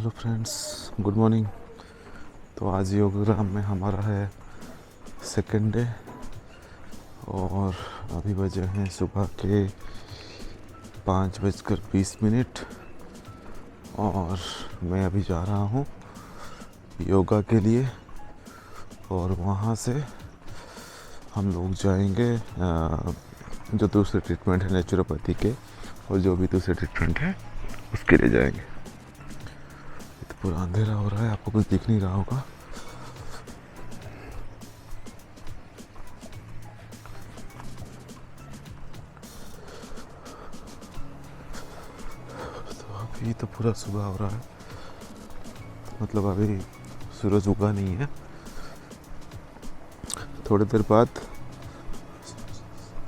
Hello friends, good morning. तो आज योगाग्राम में हमारा है सेकेंड डे और अभी बजे हैं सुबह के 5:20 और मैं अभी जा रहा हूँ योगा के लिए। और वहाँ से हम लोग जाएंगे जो दूसरे ट्रीटमेंट है नेचुरोपैथी के, और जो भी दूसरे ट्रीटमेंट है उसके लिए जाएंगे। तो पूरा अंधेरा हो रहा है, आपको कुछ दिख नहीं रहा होगा। तो अभी तो पूरा सुबह हो रहा है, मतलब अभी सूरज उगा नहीं है। थोड़ी देर बाद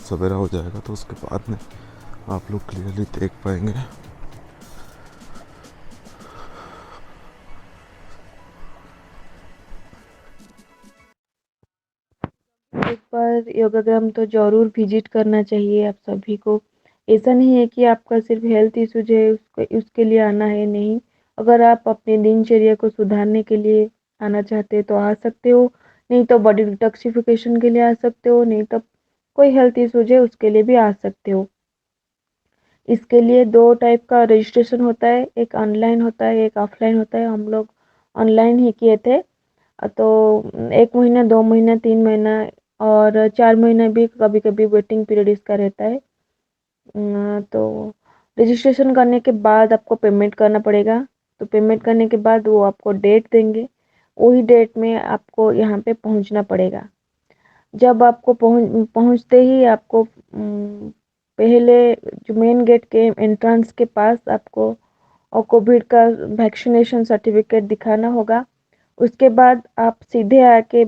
सवेरा हो जाएगा तो उसके बाद में आप लोग क्लियरली देख पाएंगे। एक बार योगाग्राम तो ज़रूर विजिट करना चाहिए आप सभी को। ऐसा नहीं है कि आपका सिर्फ हेल्थ इश्यूज है उसके लिए आना है, नहीं। अगर आप अपनी दिनचर्या को सुधारने के लिए आना चाहते हैं तो आ सकते हो, नहीं तो बॉडी डिटॉक्सिफिकेशन के लिए आ सकते हो, नहीं तो कोई हेल्थ इश्यूज है उसके लिए भी आ सकते हो। इसके लिए 2 टाइप का रजिस्ट्रेशन होता है, एक ऑनलाइन होता है, एक ऑफलाइन होता है। हम लोग ऑनलाइन ही किए थे। तो 1 महीना, 2 महीना, 3 महीना और 4 महीना भी कभी-कभी वेटिंग पीरियड इसका रहता है। तो रजिस्ट्रेशन करने के बाद आपको पेमेंट करना पड़ेगा। तो पेमेंट करने के बाद वो आपको डेट देंगे, वही डेट में आपको यहाँ पे पहुँचना पड़ेगा। जब आपको पहुँचते ही आपको पहले जो मेन गेट के एंट्रेंस के पास आपको कोविड का वैक्सीनेशन सर्टिफिकेट दिखाना होगा। उसके बाद आप सीधे आके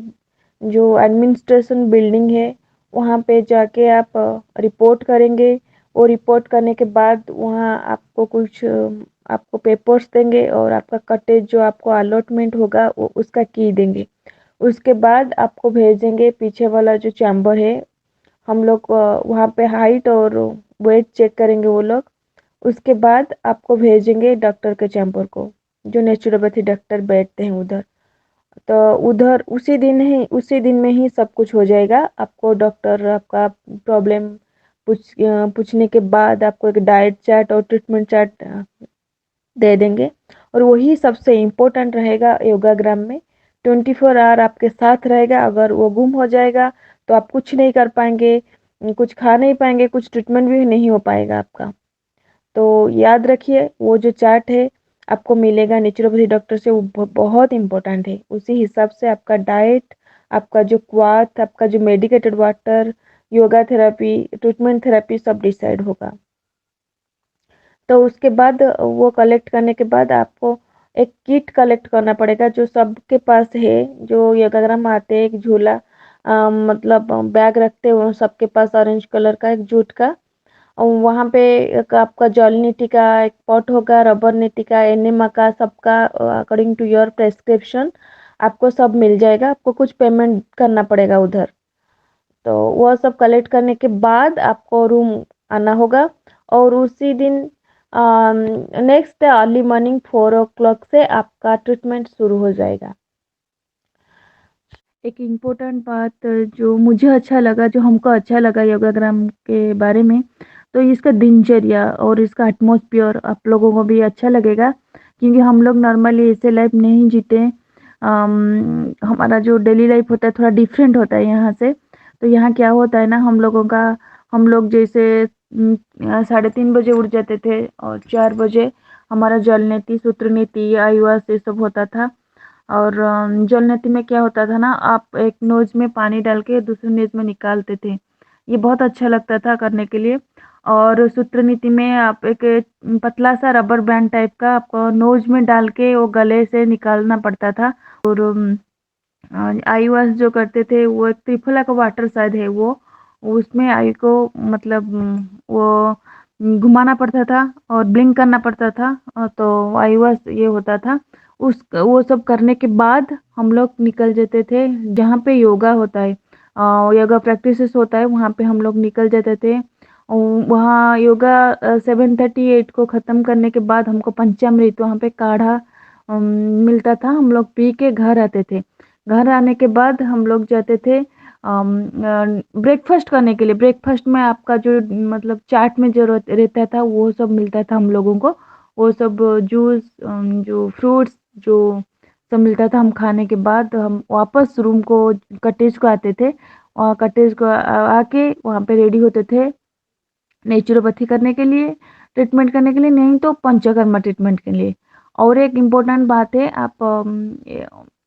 जो एडमिनिस्ट्रेशन बिल्डिंग है वहाँ पे जाके आप रिपोर्ट करेंगे। वो रिपोर्ट करने के बाद वहाँ आपको कुछ आपको पेपर्स देंगे और आपका कटेज जो आपको अलॉटमेंट होगा वो उसका की देंगे। उसके बाद आपको भेजेंगे पीछे वाला जो चैम्बर है। हम लोग वहाँ पे हाइट और वेट चेक करेंगे वो लोग। उसके बाद आपको भेजेंगे डॉक्टर के चैम्बर को, जो नेचुरोपैथी डॉक्टर बैठते हैं उधर। तो उधर उसी दिन में ही सब कुछ हो जाएगा। आपको डॉक्टर आपका प्रॉब्लम पूछने के बाद आपको एक डाइट चार्ट और ट्रीटमेंट चार्ट दे देंगे। और वही सबसे इम्पोर्टेंट रहेगा योगाग्राम में। 24 आवर आपके साथ रहेगा। अगर वो गुम हो जाएगा तो आप कुछ नहीं कर पाएंगे, कुछ खा नहीं पाएंगे, कुछ ट्रीटमेंट भी नहीं हो पाएगा आपका। तो याद रखिए वो जो चार्ट है आपको मिलेगा नेचुरोपैथी डॉक्टर से, वो बहुत इम्पोर्टेंट है। उसी हिसाब से आपका डाइट, आपका जो क्वाथ, आपका जो medicated water, yoga therapy, treatment therapy सब डिसाइड होगा। तो उसके बाद वो कलेक्ट करने के बाद आपको एक किट कलेक्ट करना पड़ेगा जो सबके पास है। जो योगाग्राम आते हैं एक झूला मतलब बैग रखते हैं सबके पास, ऑरेंज कलर का एक जूट का। और वहाँ पे एक आपका जल नीति का एक पॉट होगा, रबर नीति का, एनेमा का, सबका अकॉर्डिंग टू योर प्रेस्क्रिप्शन आपको सब मिल जाएगा। आपको कुछ पेमेंट करना पड़ेगा उधर। तो वह सब कलेक्ट करने के बाद आपको रूम आना होगा। और उसी दिन नेक्स्ट अर्ली मॉर्निंग 4 o'clock से आपका ट्रीटमेंट शुरू हो जाएगा। एक इम्पोर्टेंट बात जो मुझे अच्छा लगा, जो हमको अच्छा लगा योगाग्राम के बारे में, तो इसका दिनचर्या और इसका एटमॉस्फेयर आप लोगों को भी अच्छा लगेगा, क्योंकि हम लोग नॉर्मली ऐसे लाइफ नहीं जीते। हमारा जो डेली लाइफ होता है थोड़ा डिफरेंट होता है यहाँ से। तो यहाँ क्या होता है ना, हम लोग जैसे 3:30 बजे उठ जाते थे और 4 बजे हमारा जल नीति, सूत्र नीति, आयुर्वेद ये सब होता था। और जल नीति में क्या होता था ना, आप एक नोज में पानी डाल के दूसरे नोज में निकालते थे। ये बहुत अच्छा लगता था करने के लिए। और सूत्र नीति में आप एक पतला सा रबर बैंड टाइप का आपको नोज में डाल के वो गले से निकालना पड़ता था। और आई वॉश जो करते थे वो एक त्रिफला का वाटर शायद है वो, उसमें आई को मतलब वो घुमाना पड़ता था और ब्लिंक करना पड़ता था। तो आई वॉश ये होता था। उस वो सब करने के बाद हम लोग निकल जाते थे जहाँ पे योगा होता है, योगा प्रैक्टिसेस होता है, वहाँ पे हम लोग निकल जाते थे। और वहाँ योगा 7:38 को ख़त्म करने के बाद हमको पंचामृत, वहाँ पे काढ़ा मिलता था, हम लोग पी के घर आते थे। घर आने के बाद हम लोग जाते थे ब्रेकफास्ट करने के लिए। ब्रेकफास्ट में आपका जो मतलब चाट में जो रहता था वो सब मिलता था हम लोगों को। वो सब जूस, जो फ्रूट्स, जो सब मिलता था। हम खाने के बाद हम वापस रूम को, कॉटेज को आते थे और कॉटेज को आके वहाँ पे रेडी होते थे नेचुरोपैथी करने के लिए, ट्रीटमेंट करने के लिए, नहीं तो पंचकर्मा ट्रीटमेंट के लिए। और एक इम्पोर्टेंट बात है, आप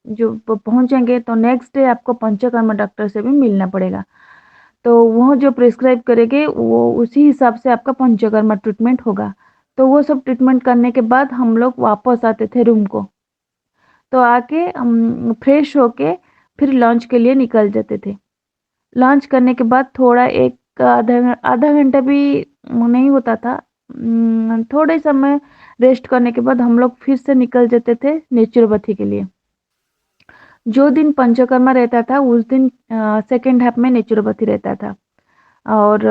जो पहुंचेंगे तो नेक्स्ट डे आपको पंचकर्मा डॉक्टर से भी मिलना पड़ेगा। तो वो जो प्रिस्क्राइब करेंगे वो उसी हिसाब से आपका पंचकर्मा ट्रीटमेंट होगा। तो वो सब ट्रीटमेंट करने के बाद हम लोग वापस आते थे रूम को। तो आके हम फ्रेश होके फिर लंच के लिए निकल जाते थे। लंच करने के बाद थोड़ा एक आधा घंटा भी नहीं होता था, थोड़े समय रेस्ट करने के बाद हम लोग फिर से निकल जाते थे नेचुरोपैथी के लिए। जो दिन पंचकर्मा रहता था उस दिन सेकेंड हाफ में नेचुरोपैथी रहता था। और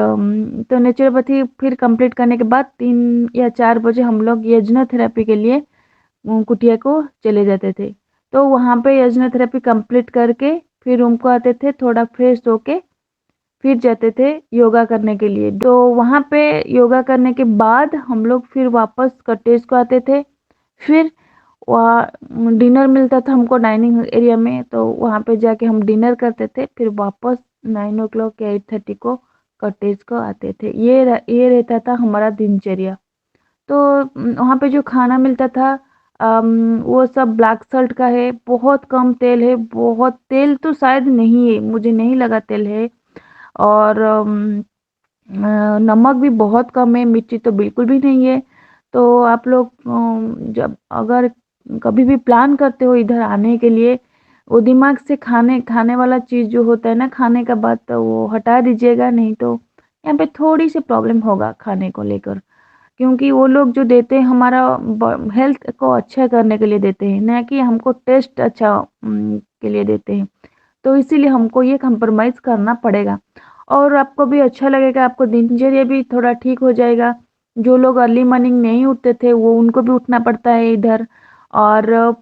तो नेचुरोपैथी फिर कंप्लीट करने के बाद 3 या 4 बजे हम लोग यज्ञ थेरेपी के लिए कुटिया को चले जाते थे। तो वहाँ पे यज्ञ थेरेपी कंप्लीट करके फिर रूम को आते थे, थोड़ा फ्रेश होके फिर जाते थे योगा करने के लिए। तो वहाँ पे योगा करने के बाद हम लोग फिर वापस कॉटेज को आते थे। फिर वहाँ डिनर मिलता था हमको डाइनिंग एरिया में, तो वहाँ पे जाके हम डिनर करते थे। फिर वापस 9 o'clock या 8:30 को कॉटेज को आते थे। ये रहता था हमारा दिनचर्या। तो वहाँ पे जो खाना मिलता था वो सब ब्लैक सॉल्ट का है, बहुत कम तेल है, बहुत तेल तो शायद नहीं है, मुझे नहीं लगा तेल है। और नमक भी बहुत कम है, मिर्ची तो बिल्कुल भी नहीं है। तो आप लोग जब अगर कभी भी प्लान करते हो इधर आने के लिए, वो दिमाग से खाने खाने वाला चीज़ जो होता है ना, खाने का बात तो वो हटा दीजिएगा, नहीं तो यहाँ पे थोड़ी सी प्रॉब्लम होगा खाने को लेकर। क्योंकि वो लोग जो देते हैं हमारा हेल्थ को अच्छा करने के लिए देते हैं, ना कि हमको टेस्ट अच्छा के लिए देते हैं। तो इसीलिए हमको ये कंप्रोमाइज़ करना पड़ेगा। और आपको भी अच्छा लगेगा, आपको दिनचर्या भी थोड़ा ठीक हो जाएगा। जो लोग अर्ली मॉर्निंग नहीं उठते थे वो उनको भी उठना पड़ता है इधर। और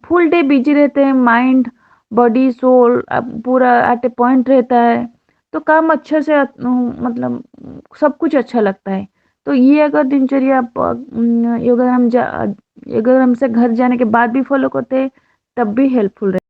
फुल डे बिजी रहते हैं, माइंड, बॉडी, सोल पूरा एट ए पॉइंट रहता है। तो काम अच्छे से मतलब सब कुछ अच्छा लगता है। तो ये अगर दिनचर्या आप योगाग्राम से घर जाने के बाद भी फॉलो करते हैं तब भी हेल्पफुल रहे।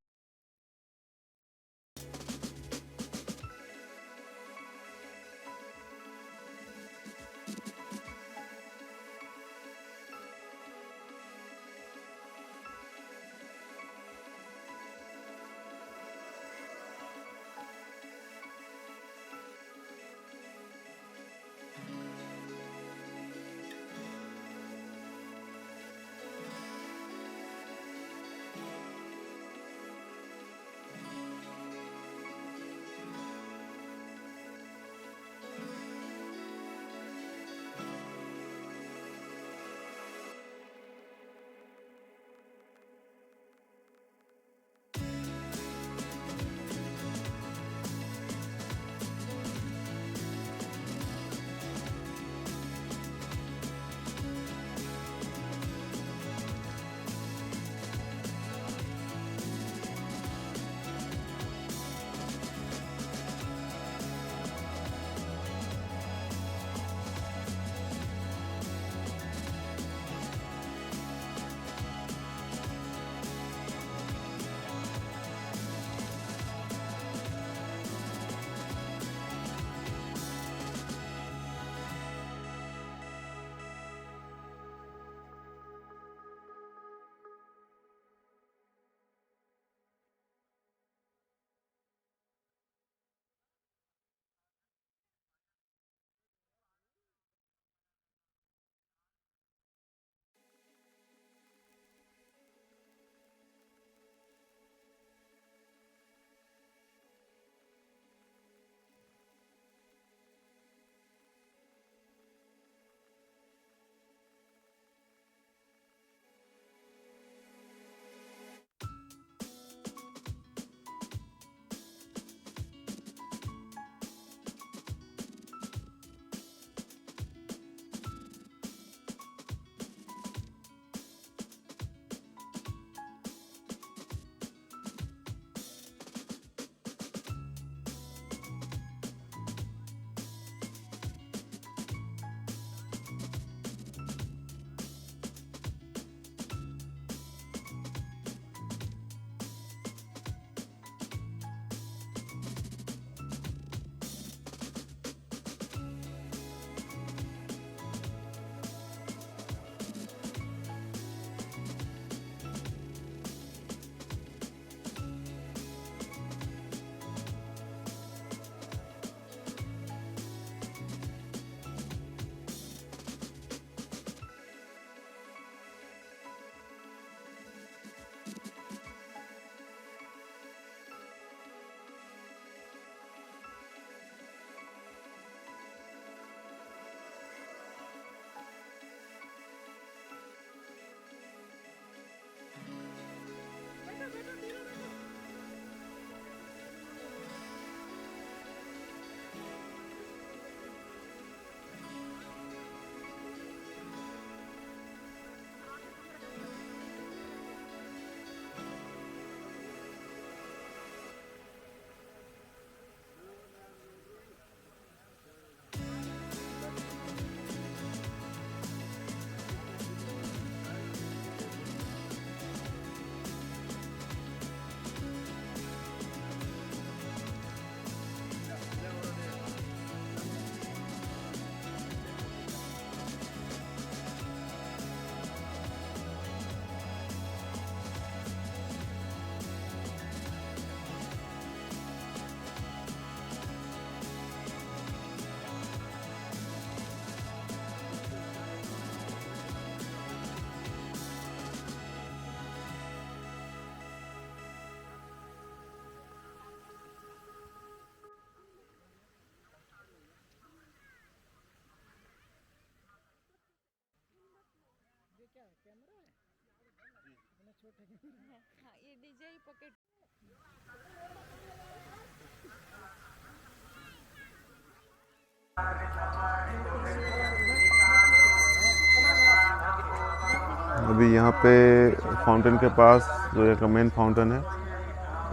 अभी यहाँ पे फाउंटेन के पास जो एक मेन फाउंटेन है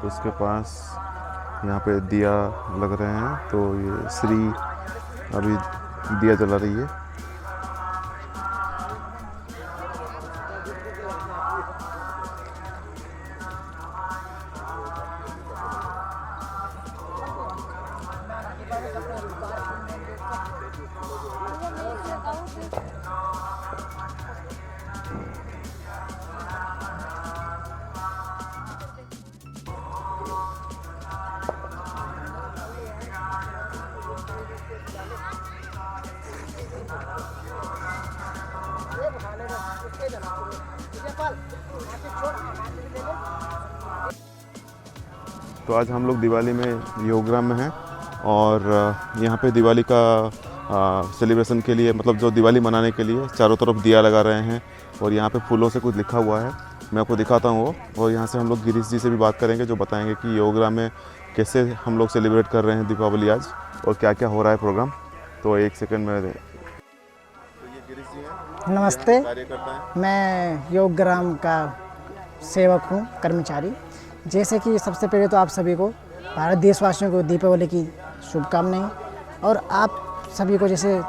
उसके पास यहाँ पे दिया लग रहे हैं, तो ये श्री अभी दिया जला रही है। तो आज हम लोग दिवाली में योगग्राम में हैं और यहाँ पे दिवाली का सेलिब्रेशन के लिए, मतलब जो दिवाली मनाने के लिए चारों तरफ दिया लगा रहे हैं और यहाँ पे फूलों से कुछ लिखा हुआ है, मैं आपको दिखाता हूँ वो। और यहाँ से हम लोग गिरीश जी से भी बात करेंगे जो बताएंगे कि योगग्राम में कैसे हम लोग सेलिब्रेट कर रहे हैं दीपावली आज और क्या क्या हो रहा है प्रोग्राम। तो एक सेकंड में। तो ये गिरीश जी हैं, नमस्ते, कार्यकर्ता हैं। मैं योगग्राम का सेवक हूँ, कर्मचारी। जैसे कि सबसे पहले तो आप सभी को, भारत देशवासियों को दीपावली की शुभकामनाएं। और आप सभी को जैसे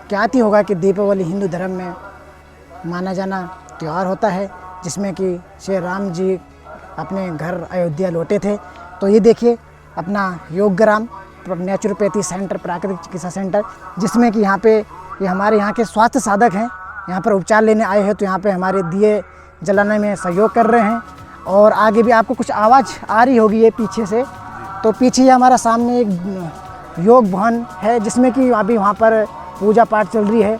ज्ञात ही होगा कि दीपावली हिंदू धर्म में माना जाना त्यौहार होता है, जिसमें कि श्री राम जी अपने घर अयोध्या लौटे थे। तो ये देखिए अपना योगग्राम नेचुरोपैथी सेंटर, प्राकृतिक चिकित्सा सेंटर, जिसमें कि यहाँ पे ये हमारे यहाँ के स्वास्थ्य साधक हैं, यहाँ पर उपचार लेने आए हैं। तो यहाँ पे हमारे दिए जलाने में सहयोग कर रहे हैं। और आगे भी आपको कुछ आवाज़ आ रही होगी ये पीछे से, तो पीछे ही हमारा सामने एक योग भवन है, जिसमें कि अभी वहाँ पर पूजा पाठ चल रही है,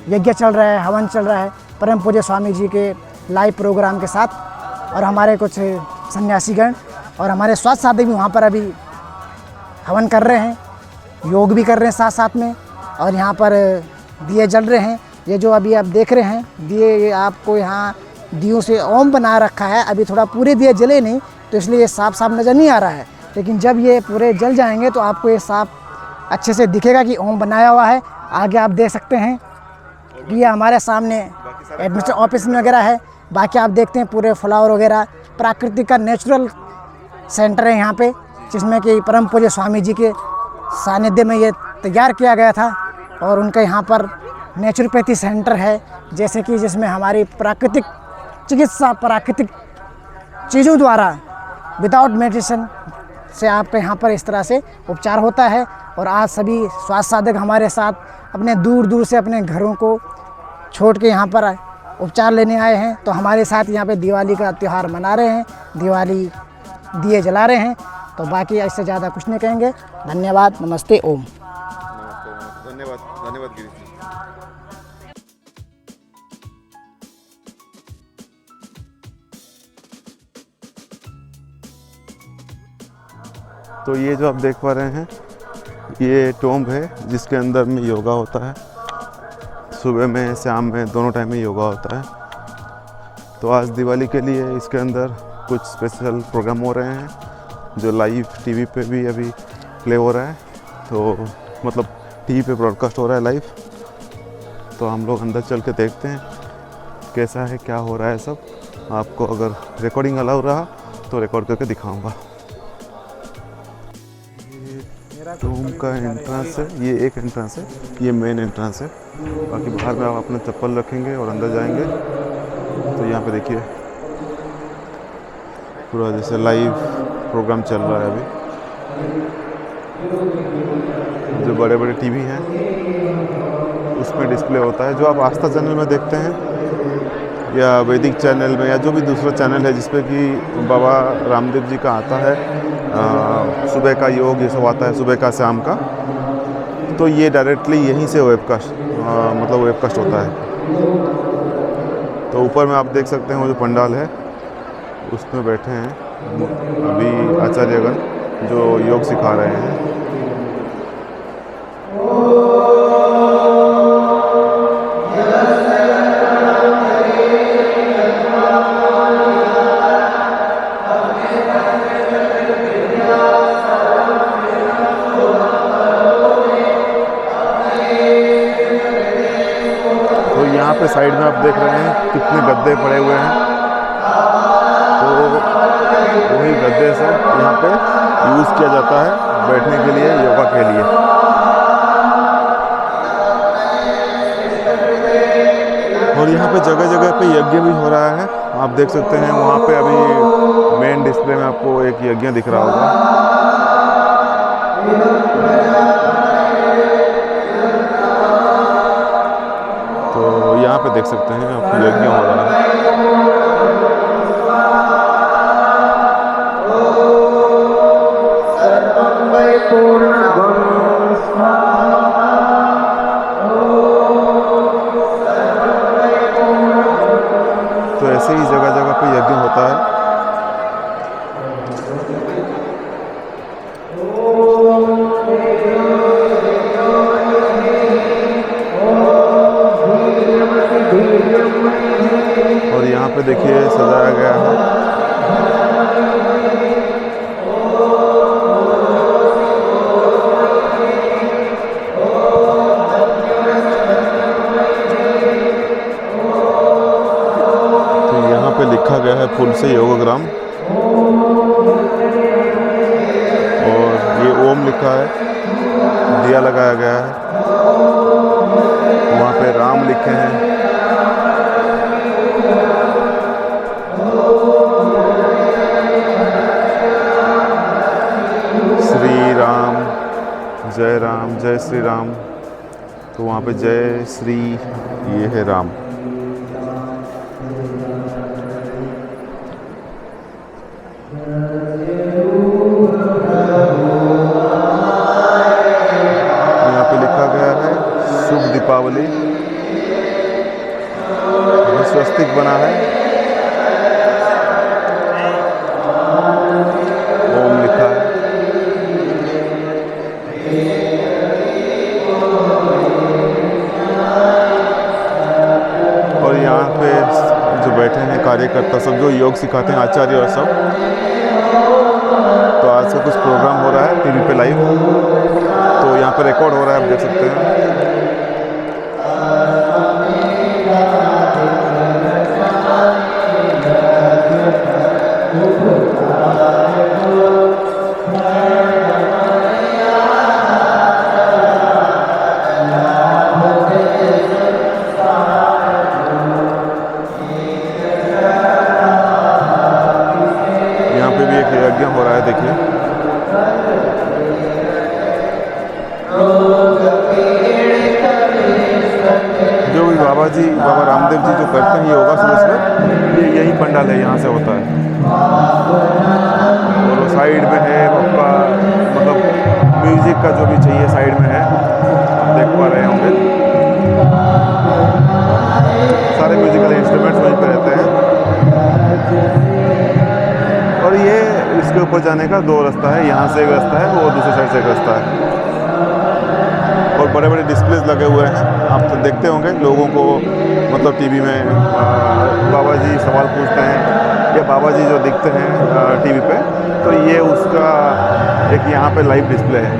यज्ञ चल रहा है, हवन चल रहा है परम पूज्य स्वामी जी के लाइव प्रोग्राम के साथ। और हमारे कुछ सन्यासीगण और हमारे स्वास्थ्य साधक भी वहाँ पर अभी हवन कर रहे हैं, योग भी कर रहे हैं साथ साथ में। और यहाँ पर दिए जल रहे हैं। ये जो अभी आप देख रहे हैं दिए, ये आपको यहाँ दियों से ओम बना रखा है। अभी थोड़ा पूरे दिए जले नहीं, तो इसलिए ये साफ साफ नज़र नहीं आ रहा है, लेकिन जब ये पूरे जल जाएंगे तो आपको ये साफ अच्छे से दिखेगा कि ओम बनाया हुआ है। आगे आप देख सकते हैं कि ये हमारे सामने एडमिशन ऑफिस में वगैरह है। बाकी आप देखते हैं पूरे फ्लावर वगैरह, प्राकृतिक का नेचुरल सेंटर है यहाँ पे, जिसमें कि परम पूज्य स्वामी जी के सानिध्य में ये तैयार किया गया था। और उनका यहाँ पर नेचुरोपैथी सेंटर है, जैसे कि जिसमें हमारी प्राकृतिक चिकित्सा, प्राकृतिक चीज़ों द्वारा विदाउट मेडिसिन से आपके यहाँ पर इस तरह से उपचार होता है। और आज सभी स्वास्थ्य साधक हमारे साथ अपने दूर दूर से अपने घरों को छोड़ के यहाँ पर उपचार लेने आए हैं। तो हमारे साथ यहाँ पे दिवाली का त्यौहार मना रहे हैं, दिवाली दिए जला रहे हैं। तो बाकी इससे ज़्यादा कुछ नहीं कहेंगे। धन्यवाद, नमस्ते, ओम। धन्यवाद, धन्यवाद गिरीश जी। तो ये जो आप देख पा रहे हैं ये टोम्ब है, जिसके अंदर में योगा होता है। सुबह में, शाम में, दोनों टाइम में योगा होता है। तो आज दिवाली के लिए इसके अंदर कुछ स्पेशल प्रोग्राम हो रहे हैं, जो लाइव टीवी पे भी अभी प्ले हो रहा है। तो मतलब टीवी पे ब्रॉडकास्ट हो रहा है लाइव। तो हम लोग अंदर चल के देखते हैं कैसा है, क्या हो रहा है सब। आपको अगर रिकॉर्डिंग अलाउ रहा तो रिकॉर्ड करके दिखाऊंगा। रूम का एंट्रेंस है, ये एक एंट्रेंस है, ये मेन एंट्रेंस है। बाकी बाहर में आप अपने चप्पल रखेंगे और अंदर जाएंगे तो यहाँ पे देखिए पूरा जैसे लाइव प्रोग्राम चल रहा है अभी। जो बड़े बड़े टीवी हैं उसमें डिस्प्ले होता है, जो आप आस्था चैनल में देखते हैं या वैदिक चैनल में या जो भी दूसरा चैनल है जिसपे कि बाबा रामदेव जी का आता है, सुबह का योग ये सब आता है, सुबह का शाम का। तो ये डायरेक्टली यहीं से वेबकास्ट मतलब वेबकास्ट होता है। तो ऊपर में आप देख सकते हैं वो जो पंडाल है उसमें बैठे हैं अभी आचार्यगण जो योग सिखा रहे हैं। देख रहे हैं कितने गद्दे पड़े हुए हैं, तो वही गद्दे से यहाँ पे यूज़ किया जाता है बैठने के लिए, योगा के लिए। और यहाँ पे जगह जगह पे यज्ञ भी हो रहा है, आप देख सकते हैं। वहाँ पे अभी मेन डिस्प्ले में आपको एक यज्ञ दिख रहा होगा। तो यहाँ पे देख सकते हैं आप यज्ञ हो रहा है। तो ऐसे ही जगह जगह पे यज्ञ होता है। और यहाँ पे देखिए सजाया गया है। पे लिखा गया है फूल से योगाग्राम, और ये ओम लिखा है, दिया लगाया गया है। वहाँ पे राम लिखे हैं। श्री राम, जय श्री राम। तो वहाँ पे जय श्री, ये है राम। यहाँ पे लिखा गया है शुभ दीपावली, स्वस्तिक बना है, ओम लिखा है। और यहाँ पे जो बैठे हैं कार्यकर्ता सब, जो योग सिखाते हैं, आचार्य और सब। तो आज का कुछ प्रोग्राम हो रहा है टीवी पे लाइव, तो यहाँ पे रिकॉर्ड हो रहा है, आप देख सकते हैं। यहाँ पे भी एक यज्ञ हो रहा है, देखिए। जो भी बाबा रामदेव जी जो करते हैं योगा सुबह, ये यही पंडाल है, यहाँ से होता है। और वो साइड में है आपका, मतलब म्यूजिक का जो भी चाहिए साइड में है, आप देख पा रहे होंगे। सारे म्यूजिकल इंस्ट्रूमेंट्स वहीं पे रहते हैं। और ये इसके ऊपर जाने का दो रास्ता है, यहाँ से एक रास्ता है, वो दूसरी साइड से एक रास्ता है। और बड़े बड़े डिस्प्लेज लगे हुए हैं, आप तो देखते होंगे लोगों को, मतलब टीवी में बाबा जी सवाल पूछते हैं, या बाबा जी जो दिखते हैं टीवी पे, तो ये उसका एक यहाँ पे लाइव डिस्प्ले है।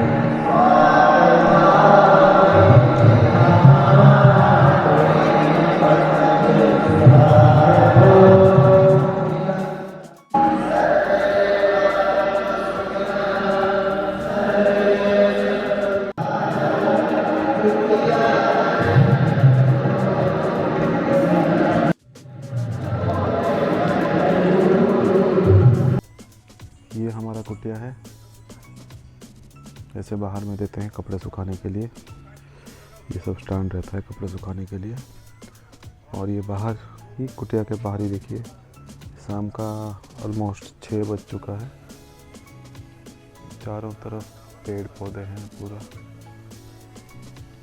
ये हमारा कुटिया है, ऐसे बाहर में देते हैं कपड़े सुखाने के लिए। ये सब स्टैंड रहता है कपड़े सुखाने के लिए। और ये बाहर ही, कुटिया के बाहर ही देखिए, शाम का ऑलमोस्ट 6 बज चुका है। चारों तरफ पेड़ पौधे हैं पूरा।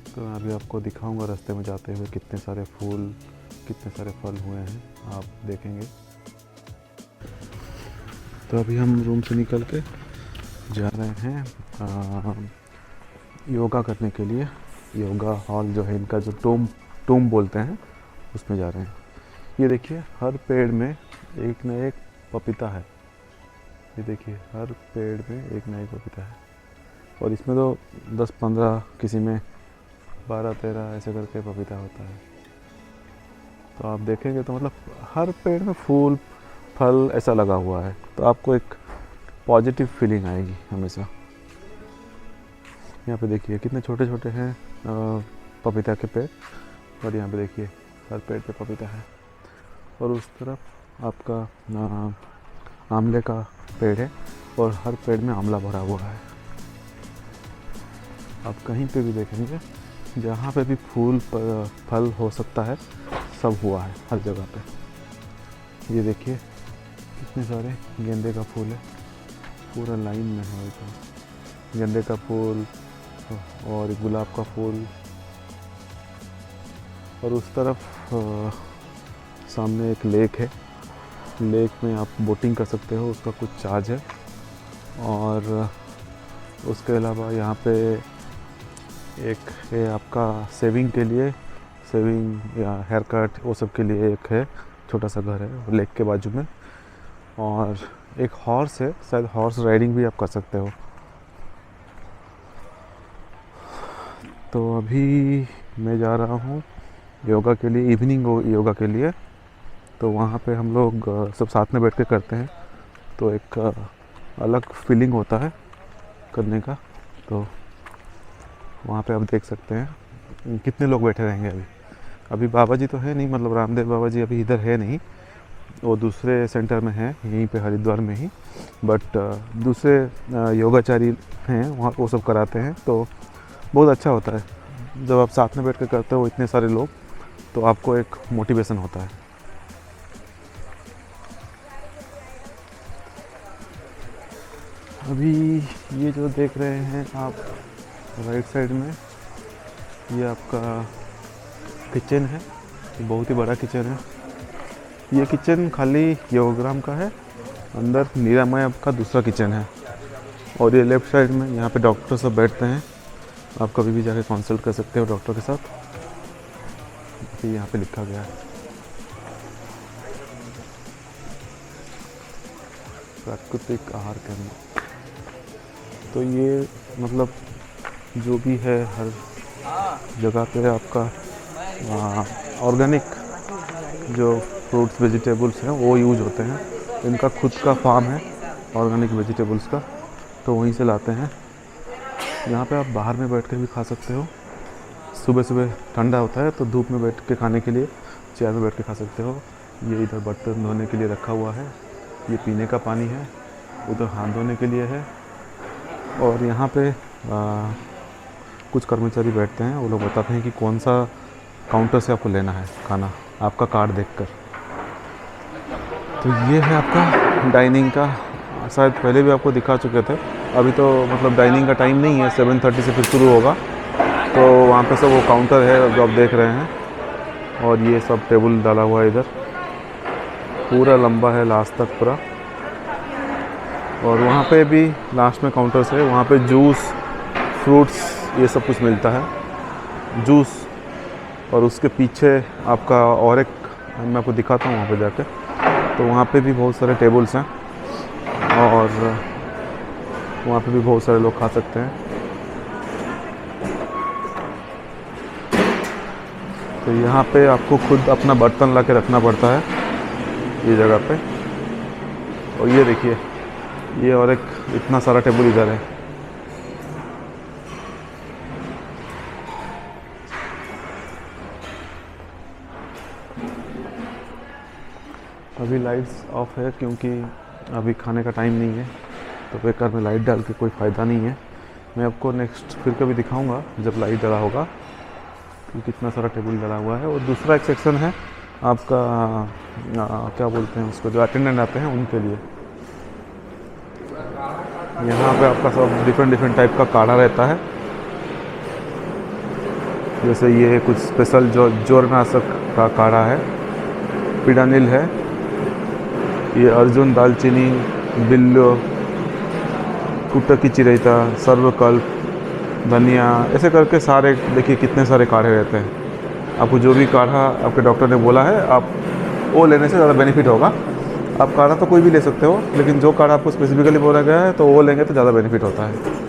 तो मैं अभी आपको दिखाऊंगा रास्ते में जाते हुए कितने सारे फूल, कितने सारे फल हुए हैं, आप देखेंगे। तो अभी हम रूम से निकल के जा रहे हैं योगा करने के लिए। योगा हॉल जो है इनका, जो टूम बोलते हैं, उसमें जा रहे हैं। ये देखिए हर पेड़ में एक न एक पपीता है। ये देखिए हर पेड़ में एक न एक पपीता है। और इसमें तो 10-15, किसी में 12-13 ऐसे करके पपीता होता है। तो आप देखेंगे तो मतलब हर पेड़ में फूल फल ऐसा लगा हुआ है, तो आपको एक पॉजिटिव फीलिंग आएगी हमेशा। यहाँ पे देखिए कितने छोटे छोटे हैं पपीता के पेड़, और यहाँ पे देखिए हर पेड़ पे पपीता है। और उस तरफ आपका आंवले का पेड़ है, और हर पेड़ में आंवला भरा हुआ है। आप कहीं पे भी देखेंगे जहाँ पे भी फूल फल हो सकता है सब हुआ है हर जगह पे। ये देखिए कितने सारे गेंदे का फूल है, पूरा लाइन में है। तो गेंदे का फूल और गुलाब का फूल, और उस तरफ सामने एक लेक है। लेक में आप बोटिंग कर सकते हो, उसका कुछ चार्ज है। और उसके अलावा यहाँ पे एक है आपका सेविंग के लिए, सेविंग या हेयर कट वो सब के लिए एक है, छोटा सा घर है लेक के बाजू में। और एक हॉर्स है, शायद हॉर्स राइडिंग भी आप कर सकते हो। तो अभी मैं जा रहा हूँ योगा के लिए, इवनिंग योगा के लिए। तो वहाँ पे हम लोग सब साथ में बैठ के करते हैं, तो एक अलग फीलिंग होता है करने का। तो वहाँ पे आप देख सकते हैं कितने लोग बैठे रहेंगे। अभी बाबा जी तो है नहीं, मतलब रामदेव बाबा जी अभी इधर है नहीं, वो दूसरे सेंटर में है, यहीं पे हरिद्वार में ही। बट दूसरे योगाचारी हैं वहाँ, वो सब कराते हैं। तो बहुत अच्छा होता है जब आप साथ में बैठ के करते हो इतने सारे लोग, तो आपको एक मोटिवेशन होता है। अभी ये जो देख रहे हैं आप राइट साइड में, ये आपका किचन है, बहुत ही बड़ा किचन है। ये किचन खाली योगाग्राम का है, अंदर निरामय का दूसरा किचन है। और ये लेफ़्ट साइड में यहाँ पे डॉक्टर सब बैठते हैं, आप कभी भी जाके कंसल्ट कर सकते हो डॉक्टर के साथ। तो यहाँ पे लिखा गया है प्राकृतिक आहार केंद्र। तो ये मतलब जो भी है हर जगह पे आपका ऑर्गेनिक जो फ्रूट्स वेजिटेबल्स हैं वो यूज होते हैं। इनका खुद का फार्म है ऑर्गेनिक वेजिटेबल्स का, तो वहीं से लाते हैं। यहाँ पे आप बाहर में बैठ कर भी खा सकते हो, सुबह सुबह ठंडा होता है तो धूप में बैठ के खाने के लिए चेयर में बैठ के खा सकते हो। ये इधर बर्तन धोने के लिए रखा हुआ है, ये पीने का पानी है, उधर हाथ धोने के लिए है। और यहाँ पे कुछ कर्मचारी बैठते हैं, वो लोग बताते हैं कि कौन सा काउंटर से आपको लेना है खाना, आपका कार्ड देखकर। तो ये है आपका डाइनिंग का, शायद पहले भी आपको दिखा चुके थे। अभी तो मतलब डाइनिंग का टाइम नहीं है, 7:30 से फिर शुरू होगा। तो वहाँ पे सब वो काउंटर है जो आप देख रहे हैं, और ये सब टेबल डाला हुआ है इधर, पूरा लंबा है लास्ट तक पूरा। और वहाँ पे भी लास्ट में काउंटर्स है, वहाँ पे जूस फ्रूट्स ये सब कुछ मिलता है, जूस। और उसके पीछे आपका और एक मैं आपको दिखाता हूँ वहाँ पे जाके, तो वहाँ पे भी बहुत सारे टेबल्स हैं, और वहाँ पे भी बहुत सारे लोग खा सकते हैं। तो यहाँ पे आपको खुद अपना बर्तन ला के रखना पड़ता है ये जगह पे। और ये देखिए, ये और एक इतना सारा टेबल इधर है। अभी लाइट्स ऑफ है क्योंकि अभी खाने का टाइम नहीं है, तो बेकार में लाइट डाल के कोई फ़ायदा नहीं है। मैं आपको नेक्स्ट फिर कभी दिखाऊंगा जब लाइट डला होगा कि कितना सारा टेबल डला हुआ है। और दूसरा एक सेक्शन है आपका क्या बोलते हैं उसको, जो अटेंडेंट आते हैं उनके लिए। यहाँ पे आपका सब डिफरेंट टाइप का काढ़ा रहता है, जैसे ये कुछ स्पेशल जो जोरनाशक का काढ़ा है, पिडानिल है, ये अर्जुन, दालचीनी, बिल्लो, कुटकी चिरैता, सर्वकल्प, धनिया, ऐसे करके सारे देखिए कितने सारे काढ़े रहते हैं। आपको जो भी काढ़ा आपके डॉक्टर ने बोला है आप वो लेने से ज़्यादा बेनिफिट होगा। आप काढ़ा तो कोई भी ले सकते हो, लेकिन जो काढ़ा आपको स्पेसिफिकली बोला गया है तो वो लेंगे तो ज़्यादा बेनिफिट होता है।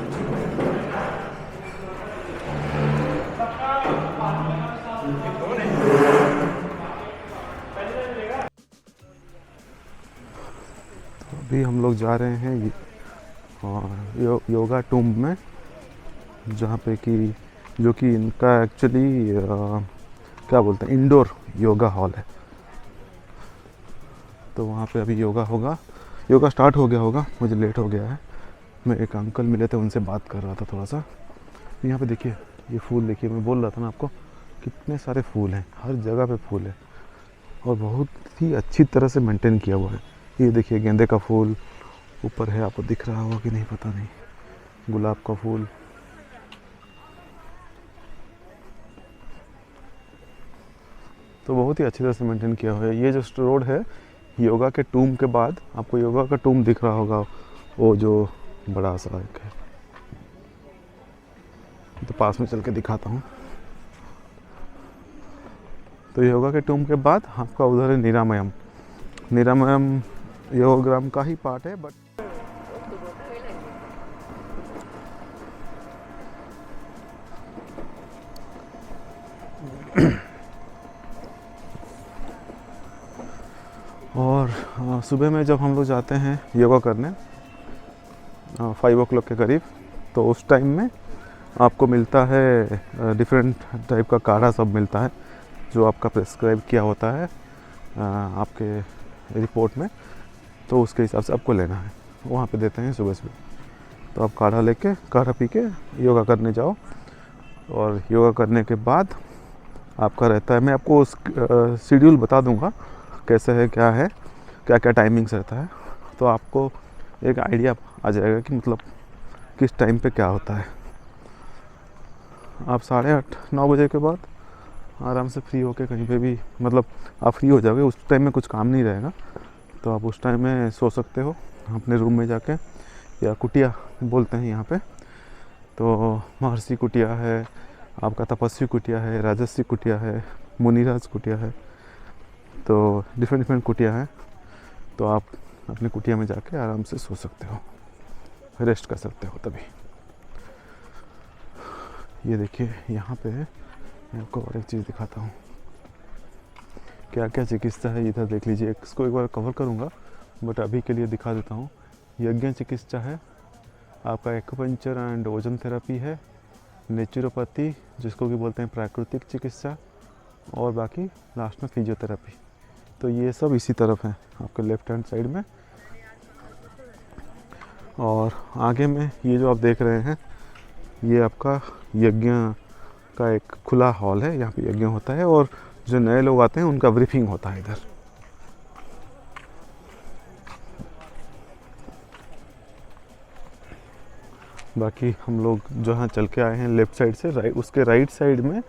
अभी हम लोग जा रहे हैं योगा टूम्ब में, जहाँ पे कि जो कि इनका एक्चुअली क्या बोलते हैं, इंडोर योगा हॉल है। तो वहाँ पे अभी योगा होगा, योगा स्टार्ट हो गया होगा, मुझे लेट हो गया है। मैं एक अंकल मिले थे, उनसे बात कर रहा था थोड़ा सा। यहाँ पे देखिए ये फूल देखिए, मैं बोल रहा था ना आपको, कितने सारे फूल हैं, हर जगह पे फूल है और बहुत ही अच्छी तरह से मेंटेन किया हुआ है। ये देखिए गेंदे का फूल ऊपर है, आपको दिख रहा होगा कि नहीं पता नहीं, गुलाब का फूल। तो बहुत ही अच्छी तरह से मेंटेन किया हुआ है। ये जो रोड है, योगा के टूम के बाद आपको योगा का टूम दिख रहा होगा, वो जो बड़ा सा एक है। तो पास में चल के दिखाता हूँ। तो योगा के टूम के बाद आपका उधर है निरामयम। निरामयम योगग्राम का ही पार्ट है, बट और सुबह में जब हम लोग जाते हैं योगा करने 5 o'clock के करीब, तो उस टाइम में आपको मिलता है डिफरेंट टाइप का काढ़ा सब मिलता है, जो आपका प्रिस्क्राइब किया होता है आपके रिपोर्ट में। तो उसके हिसाब से आपको लेना है, वहाँ पे देते हैं सुबह सुबह। तो आप काढ़ा लेके, काढ़ा पी के योगा करने जाओ। और योगा करने के बाद आपका रहता है, मैं आपको शेड्यूल बता दूंगा कैसे है, क्या है, क्या क्या टाइमिंग्स रहता है। तो आपको एक आइडिया आ जाएगा कि मतलब किस टाइम पे क्या होता है। आप 8:30-9 बजे के बाद आराम से फ्री होके कहीं पे भी, मतलब आप फ्री हो जाओगे, उस टाइम में कुछ काम नहीं रहेगा, तो आप उस टाइम में सो सकते हो अपने रूम में जाके, या कुटिया बोलते हैं यहाँ पे। तो महर्षि कुटिया है, आपका तपस्वी कुटिया है, राजस्वी कुटिया है, मुनिराज कुटिया है, तो डिफरेंट कुटिया है। तो आप अपनी कुटिया में जाके आराम से सो सकते हो, रेस्ट कर सकते हो। तभी ये देखिए यहाँ पे है, मैं आपको और एक चीज़ दिखाता हूँ, क्या क्या चिकित्सा है इधर देख लीजिए। इसको एक बार कवर करूँगा, बट अभी के लिए दिखा देता हूँ। यज्ञ चिकित्सा है, आपका एक्यूपंक्चर एंड ओजन थेरेपी है, नेचुरोपैथी जिसको कि बोलते हैं प्राकृतिक चिकित्सा, और बाकी लास्ट में फिजियोथेरेपी। तो ये सब इसी तरफ है आपके लेफ्ट हैंड साइड में। और आगे में ये जो आप देख रहे हैं, ये आपका यज्ञ का एक खुला हॉल है, यहाँ पे यज्ञ होता है, और जो नए लोग आते हैं उनका ब्रीफिंग होता है इधर। बाकी हम लोग जहाँ चल के आए हैं लेफ़्ट साइड से, उसके राइट साइड में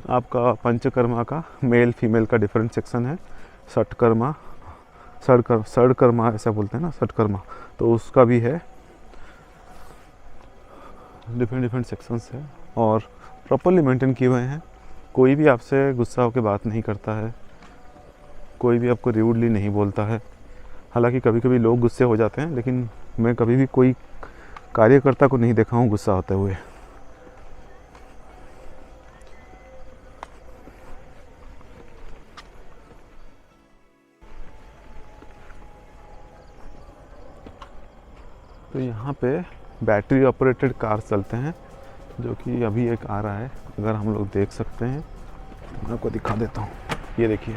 आपका पंचकर्मा का मेल फीमेल का डिफरेंट सेक्शन है। षटकर्मा, षडकर्मा ऐसा बोलते हैं ना, षटकर्मा, तो उसका भी है। डिफरेंट सेक्शंस है और प्रॉपरली मेंटेन किए हुए हैं। कोई भी आपसे गुस्सा होकर बात नहीं करता है, कोई भी आपको रूडली नहीं बोलता है। हालांकि कभी कभी लोग गुस्से हो जाते हैं, लेकिन मैं कभी भी कोई कार्यकर्ता को नहीं देखा हूँ गुस्सा होते हुए। तो यहाँ पे बैटरी ऑपरेटेड कार चलते हैं, जो कि अभी एक आ रहा है, अगर हम लोग देख सकते हैं तो मैं आपको दिखा देता हूँ। ये देखिए,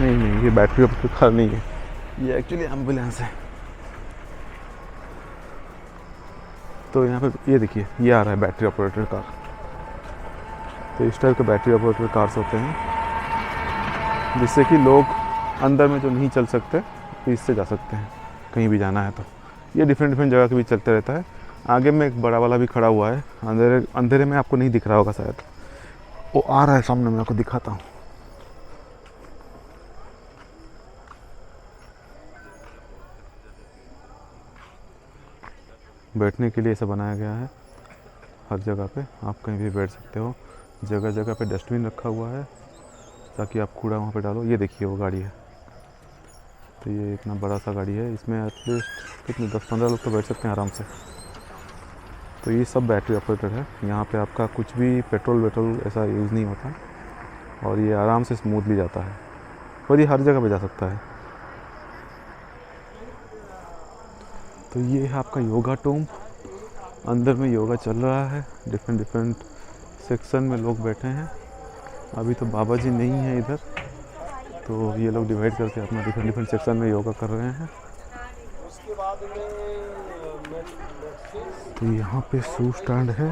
नहीं ये बैटरी ऑपरेटेड कार नहीं है, ये एक्चुअली एम्बुलेंस है। तो यहाँ पे ये देखिए, ये आ रहा है बैटरी ऑपरेटेड कार। तो इस टाइप के बैटरी ऑपरेटेड कार्स होते हैं, जिससे कि लोग अंदर में जो नहीं चल सकते इससे जा सकते हैं, कहीं भी जाना है तो। ये डिफरेंट जगह के भी चलते रहता है। आगे में एक बड़ा वाला भी खड़ा हुआ है, अंधेरे में आपको नहीं दिख रहा होगा शायद, वो आ रहा है सामने, मैं आपको दिखाता हूँ। बैठने के लिए ऐसा बनाया गया है, हर जगह पे आप कहीं भी बैठ सकते हो। जगह जगह पे डस्टबिन रखा हुआ है, ताकि आप कूड़ा वहाँ पे डालो। ये देखिए वो गाड़ी है, तो ये इतना बड़ा सा गाड़ी है, इसमें एटलीस्ट कितने 10-15 लोग तो बैठ सकते हैं आराम से। तो ये सब बैटरी ऑपरेटेड है। यहाँ पे आपका कुछ भी पेट्रोल ऐसा यूज़ नहीं होता, और ये आराम से स्मूथली जाता है, और ये हर जगह पे जा सकता है। तो ये है आपका योगा टूम। अंदर में योगा चल रहा है, डिफरेंट डिफरेंट सेक्शन में लोग बैठे हैं। अभी तो बाबा जी नहीं है इधर, तो ये लोग डिवाइड करके अपना डिफरेंट डिफरेंट सेक्शन में योगा कर रहे हैं। तो यहाँ पे शू स्टैंड है,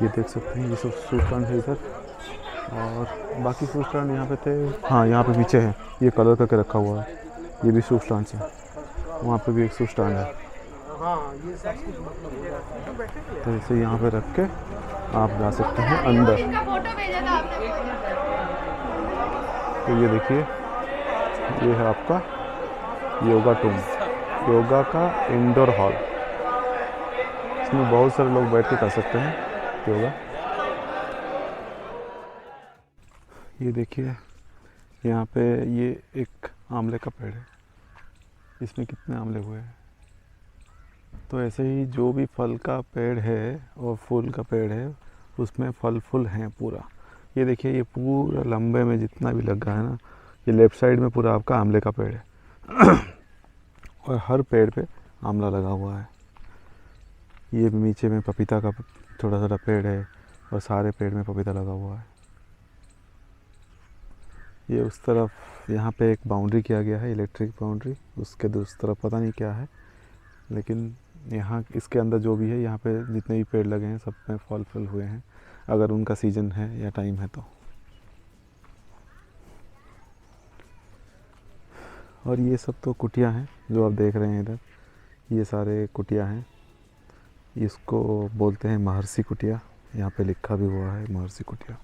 ये देख सकते हैं, ये सब शू स्टैंड है इधर। और बाकी शू स्टैंड यहाँ पे थे, हाँ यहाँ पे पीछे है, ये कलर करके रखा हुआ है, ये भी शू स्टैंड है। वहाँ पे भी एक शू स्टैंड है। तो इसे यहाँ पे रख के आप जा सकते हैं अंदर। तो ये देखिए, ये है आपका योगा टूम, योगा का इंडोर हॉल। इसमें बहुत सारे लोग बैठ के कर सकते हैं योगा। ये देखिए, यहाँ पे ये एक आंवले का पेड़ है, इसमें कितने आंवले हुए हैं। तो ऐसे ही जो भी फल का पेड़ है और फूल का पेड़ है, उसमें फल फूल हैं पूरा। ये देखिए, ये पूरा लंबे में जितना भी लगा है ना, ये लेफ़्ट साइड में पूरा आपका आंवले का पेड़ है। और हर पेड़ पे आंवला लगा हुआ है। ये नीचे में पपीता का छोटा छोटा पेड़ है, और सारे पेड़ में पपीता लगा हुआ है। ये उस तरफ यहाँ पे एक बाउंड्री किया गया है, इलेक्ट्रिक बाउंड्री, उसके दूसरी तरफ पता नहीं क्या है, लेकिन यहाँ इसके अंदर जो भी है, यहाँ पे जितने भी पेड़ लगे हैं सब में फल फूल हुए हैं, अगर उनका सीज़न है या टाइम है तो। और ये सब तो कुटिया हैं जो आप देख रहे हैं इधर, ये सारे कुटिया हैं। इसको बोलते हैं महर्षि कुटिया, यहाँ पे लिखा भी हुआ है महर्षि कुटिया।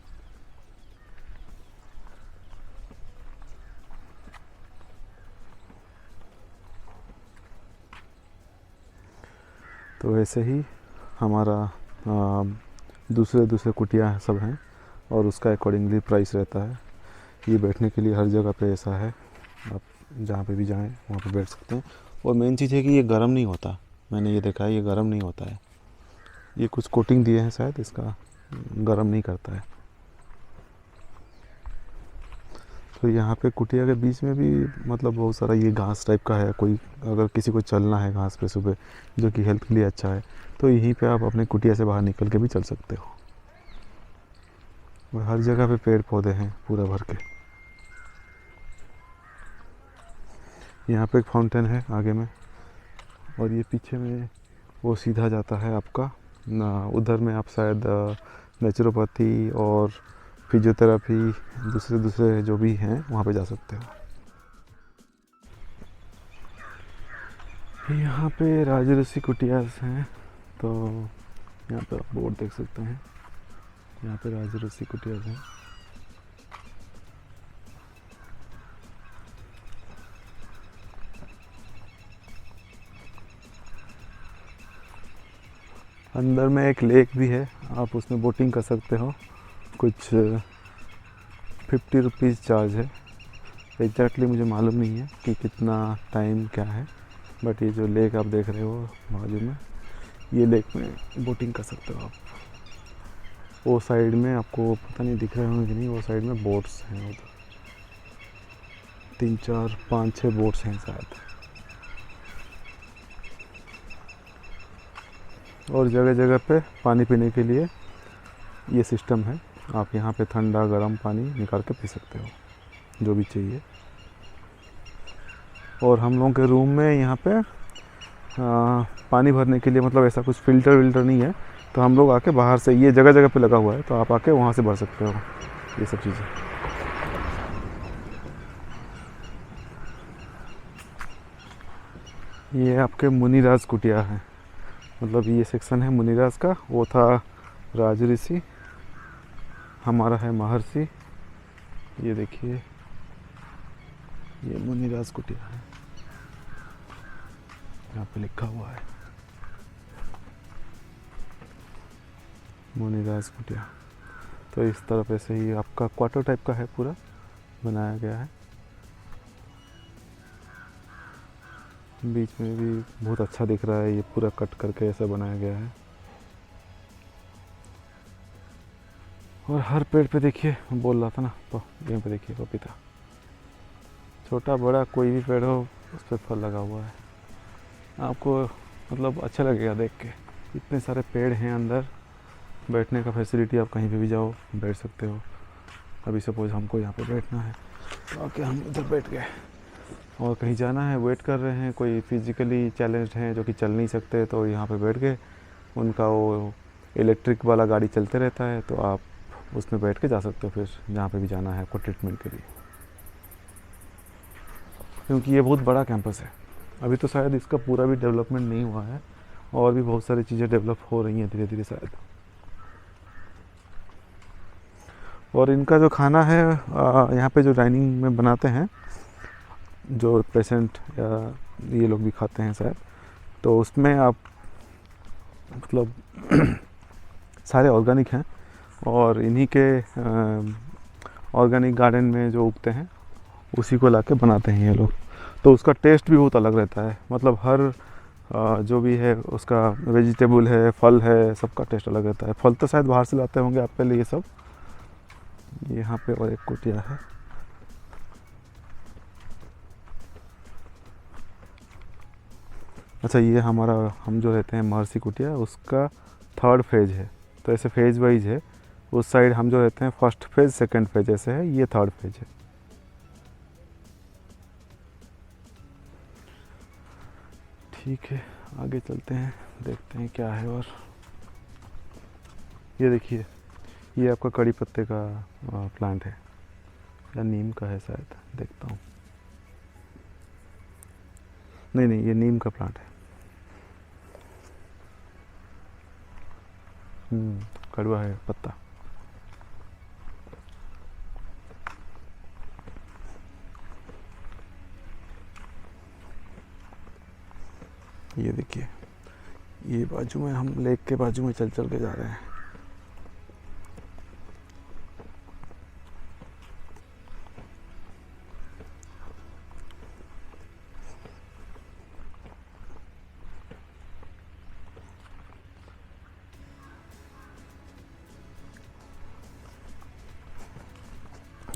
तो ऐसे ही हमारा दूसरे कुटिया सब हैं, और उसका अकॉर्डिंगली प्राइस रहता है। ये बैठने के लिए हर जगह पे ऐसा है, आप जहाँ पे भी जाएं वहाँ पे बैठ सकते हैं। और मेन चीज़ है कि ये गर्म नहीं होता, मैंने ये देखा है, ये गर्म नहीं होता है। ये कुछ कोटिंग दिए हैं शायद, इसका गर्म नहीं करता है। तो यहाँ पे कुटिया के बीच में भी मतलब बहुत सारा ये घास टाइप का है। कोई अगर किसी को चलना है घास पे सुबह, जो कि हेल्थ के लिए अच्छा है, तो यहीं पे आप अपने कुटिया से बाहर निकल के भी चल सकते हो। और हर जगह पे पेड़ पौधे हैं पूरा भर के। यहाँ पे एक फाउंटेन है आगे में, और ये पीछे में वो सीधा जाता है आपका उधर में। आप शायद नेचुरोपैथी और फिजियोथेरेपी दूसरे जो भी हैं वहाँ पे जा सकते हो। यहाँ पे राजऋषि कुटियास हैं, तो यहाँ पे आप बोर्ड देख सकते हैं, यहाँ पे राजऋषि कुटियास हैं। अंदर में एक लेक भी है, आप उसमें बोटिंग कर सकते हो। कुछ 50 रुपीज़ चार्ज है। एग्जैक्टली मुझे मालूम नहीं है कि कितना टाइम क्या है, बट ये जो लेक आप देख रहे हो बाजू में, ये लेक में बोटिंग कर सकते हो आप। वो साइड में आपको पता नहीं दिख रहे होंगे कि नहीं, वो साइड में बोट्स हैं, उधर 3 4 5 6 बोट्स हैं शायद। और जगह जगह पे पानी पीने के लिए ये सिस्टम है, आप यहाँ पे ठंडा गर्म पानी निकाल के पी सकते हो जो भी चाहिए। और हम लोगों के रूम में यहाँ पे पानी भरने के लिए मतलब ऐसा कुछ फ़िल्टर विल्टर नहीं है, तो हम लोग आके बाहर से, ये जगह जगह पे लगा हुआ है, तो आप आके वहाँ से भर सकते हो ये सब चीज़ें। ये आपके मुनिराज कुटिया है, मतलब ये सेक्शन है मुनिराज का। वो था राजऋषि, हमारा है महर्षि। ये देखिए, ये मुनिराज कुटिया है, यहाँ पे लिखा हुआ है मुनिराज कुटिया। तो इस तरफ ऐसे ही आपका क्वार्टर टाइप का है, पूरा बनाया गया है। बीच में भी बहुत अच्छा दिख रहा है, ये पूरा कट करके ऐसा बनाया गया है। और हर पेड़ पे देखिए, बोल रहा था ना, तो यहाँ पे देखिए पपीता, छोटा बड़ा कोई भी पेड़ हो उस पर फल लगा हुआ है। आपको मतलब अच्छा लगेगा देख के। इतने सारे पेड़ हैं अंदर, बैठने का फैसिलिटी, आप कहीं पे भी जाओ बैठ सकते हो। अभी सपोज हमको यहाँ पे बैठना है तो आके हम इधर बैठ गए, और कहीं जाना है, वेट कर रहे हैं, कोई फिजिकली चैलेंज्ड हैं जो कि चल नहीं सकते तो यहाँ पे बैठ गए। उनका वो इलेक्ट्रिक वाला गाड़ी चलते रहता है तो आप उसमें बैठ के जा सकते हो फिर जहाँ पे भी जाना है आपको ट्रीटमेंट के लिए। क्योंकि ये बहुत बड़ा कैंपस है, अभी तो शायद इसका पूरा भी डेवलपमेंट नहीं हुआ है, और भी बहुत सारी चीज़ें डेवलप हो रही हैं धीरे धीरे शायद। और इनका जो खाना है यहाँ पे जो डाइनिंग में बनाते हैं, जो पेशेंट या ये लोग भी खाते हैं शायद, तो उसमें आप मतलब सारे ऑर्गेनिक हैं, और इन्हीं के ऑर्गेनिक गार्डन में जो उगते हैं उसी को लाके बनाते हैं ये लोग। तो उसका टेस्ट भी बहुत अलग रहता है, मतलब हर जो भी है उसका वेजिटेबल है, फल है, सबका टेस्ट अलग रहता है। फल तो शायद बाहर से लाते होंगे आपके लिए ये सब। यहाँ पे और एक कुटिया है, अच्छा ये हमारा, हम जो रहते हैं महर्षि कुटिया, उसका 3rd फेज है। तो ऐसे फेज वाइज है, उस साइड हम जो रहते हैं 1st फेज 2nd फेज ऐसे है, ये 3rd फेज है। ठीक है, आगे चलते हैं, देखते हैं क्या है। और ये देखिए, ये आपका कड़ी पत्ते का प्लांट है, या नीम का है शायद, देखता हूँ। नहीं, ये नीम का प्लांट है। कड़वा है पत्ता। ये देखिए, ये बाजू में, हम लेक के बाजू में चल चल के जा रहे हैं।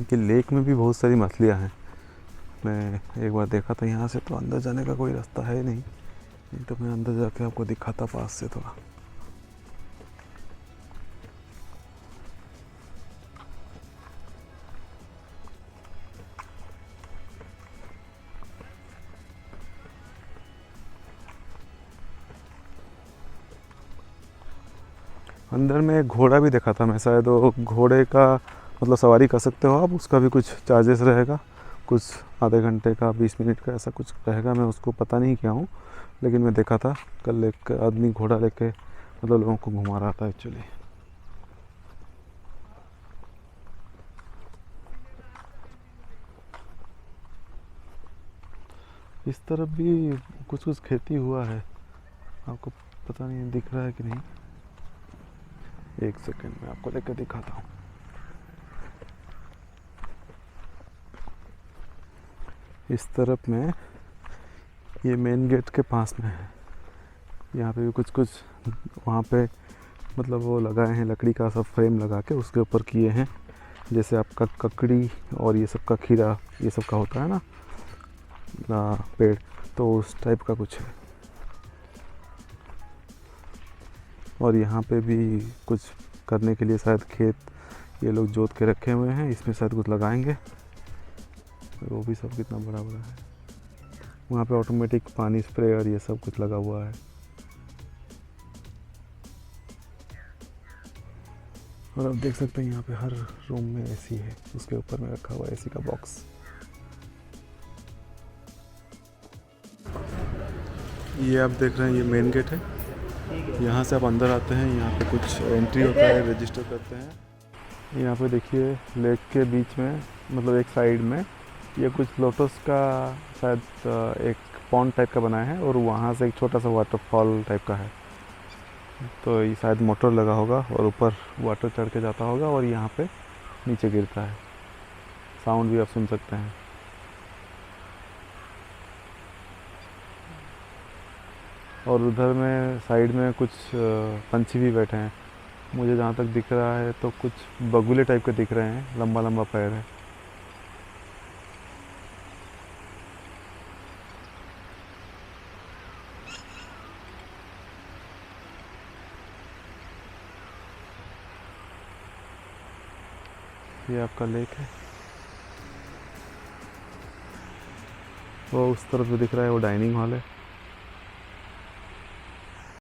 कि लेक में भी बहुत सारी मछलियाँ हैं। मैं एक बार देखा था यहाँ से, तो अंदर जाने का कोई रास्ता है नहीं तो मैं अंदर जाके आपको दिखाता पास से थोड़ा। अंदर में एक घोड़ा भी देखा था मैं, शायद वो घोड़े का मतलब सवारी कर सकते हो आप, उसका भी कुछ चार्जेस रहेगा, कुछ आधे घंटे का 20 मिनट का ऐसा कुछ रहेगा। मैं उसको पता नहीं क्या हूँ, लेकिन मैं देखा था कल एक आदमी घोड़ा लेके मतलब लोगों को घुमा रहा था एक्चुअली। इस तरफ भी कुछ कुछ खेती हुआ है, आपको पता नहीं दिख रहा है कि नहीं। एक सेकंड में आपको लेकर दिखाता हूँ। इस तरफ में, ये मेन गेट के पास में है, यहाँ पे भी कुछ कुछ वहाँ पे मतलब वो लगाए हैं, लकड़ी का सब फ्रेम लगा के उसके ऊपर किए हैं, जैसे आपका ककड़ी और ये सब का खीरा, ये सब का होता है ना पेड़, तो उस टाइप का कुछ है। और यहाँ पे भी कुछ करने के लिए शायद खेत ये लोग जोत के रखे हुए हैं, इसमें शायद कुछ लगाएंगे। वो भी सब कितना बड़ा बड़ा है। वहाँ पे ऑटोमेटिक पानी स्प्रेयर ये सब कुछ लगा हुआ है। और आप देख सकते हैं यहाँ पे हर रूम में एसी है, उसके ऊपर में रखा हुआ एसी का बॉक्स। ये आप देख रहे हैं, ये मेन गेट है, यहाँ से आप अंदर आते हैं, यहाँ पे कुछ एंट्री होता है, रजिस्टर करते हैं। यहाँ पे देखिए लेक के बीच में मतलब एक साइड में ये कुछ लोटस का शायद एक पॉन्ड टाइप का बनाया है, और वहाँ से एक छोटा सा वाटरफॉल टाइप का है। तो ये शायद मोटर लगा होगा और ऊपर वाटर चढ़ के जाता होगा और यहाँ पे नीचे गिरता है। साउंड भी आप सुन सकते हैं। और उधर में साइड में कुछ पंछी भी बैठे हैं, मुझे जहाँ तक दिख रहा है तो कुछ बगुले टाइप के दिख रहे हैं, लंबा लंबा पैर है। ये आपका लेक है। वो उस तरफ जो दिख रहा है वो डाइनिंग हॉल है।